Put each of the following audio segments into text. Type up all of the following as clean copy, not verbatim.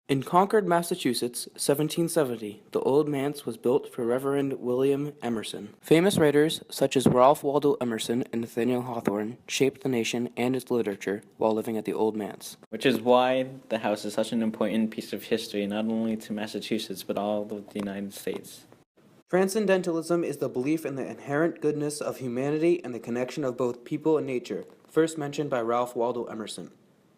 In Concord, Massachusetts, 1770, the Old Manse was built for Reverend William Emerson. Famous writers such as Ralph Waldo Emerson and Nathaniel Hawthorne shaped the nation and its literature while living at the Old Manse. Which is why the house is such an important piece of history, not only to Massachusetts, but all of the United States. Transcendentalism is the belief in the inherent goodness of humanity and the connection of both people and nature, first mentioned by Ralph Waldo Emerson.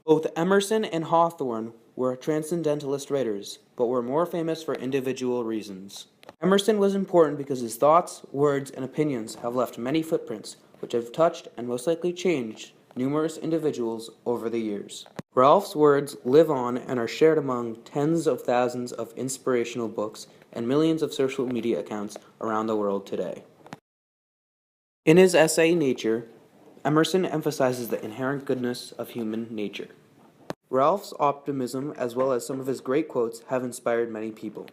Both Emerson and Hawthorne were transcendentalist writers, but were more famous for individual reasons. Emerson was important because his thoughts, words, and opinions have left many footprints, which have touched and most likely changed numerous individuals over the years. Ralph's words live on and are shared among tens of thousands of inspirational books and millions of social media accounts around the world today. In his essay, Nature, Emerson emphasizes the inherent goodness of human nature. Ralph's optimism, as well as some of his great quotes, have inspired many people.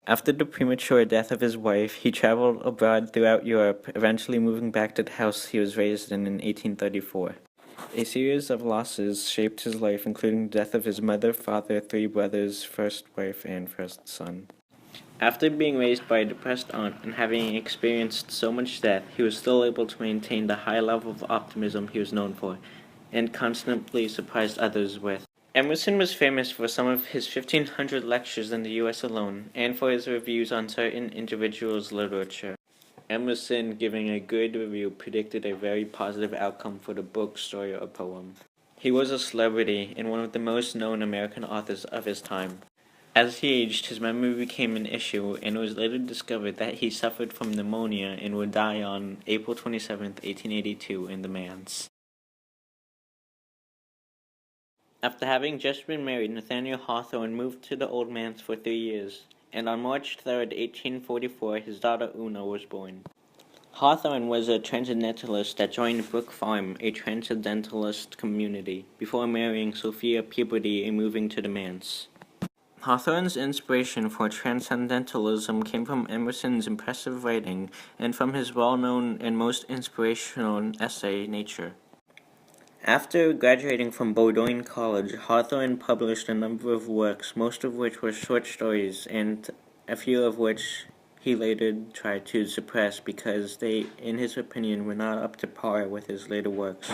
After the premature death of his wife, he traveled abroad throughout Europe, eventually moving back to the house he was raised in 1834. A series of losses shaped his life, including the death of his mother, father, 3 brothers, first wife, and first son. After being raised by a depressed aunt and having experienced so much death, he was still able to maintain the high level of optimism he was known for, and constantly surprised others with. Emerson was famous for some of his 1,500 lectures in the U.S. alone, and for his reviews on certain individuals' literature. Emerson, giving a good review, predicted a very positive outcome for the book, story, or poem. He was a celebrity and one of the most known American authors of his time. As he aged, his memory became an issue, and it was later discovered that he suffered from pneumonia and would die on April 27, 1882, in the Manse. After having just been married, Nathaniel Hawthorne moved to the Old Manse for 3 years, and on March 3, 1844, his daughter Una was born. Hawthorne was a transcendentalist that joined Brook Farm, a transcendentalist community, before marrying Sophia Peabody and moving to the Manse. Hawthorne's inspiration for transcendentalism came from Emerson's impressive writing and from his well-known and most inspirational essay, Nature. After graduating from Bowdoin College, Hawthorne published a number of works, most of which were short stories, and a few of which he later tried to suppress because they, in his opinion, were not up to par with his later works.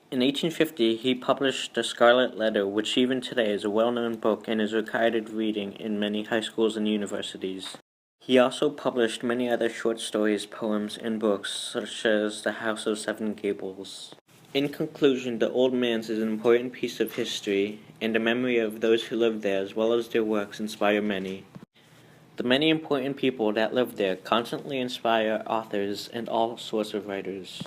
In 1850, he published The Scarlet Letter, which even today is a well-known book and is required reading in many high schools and universities. He also published many other short stories, poems, and books, such as The House of Seven Gables. In conclusion, the Old Manse is an important piece of history, and the memory of those who lived there, as well as their works, inspire many. The many important people that lived there constantly inspire authors and all sorts of writers.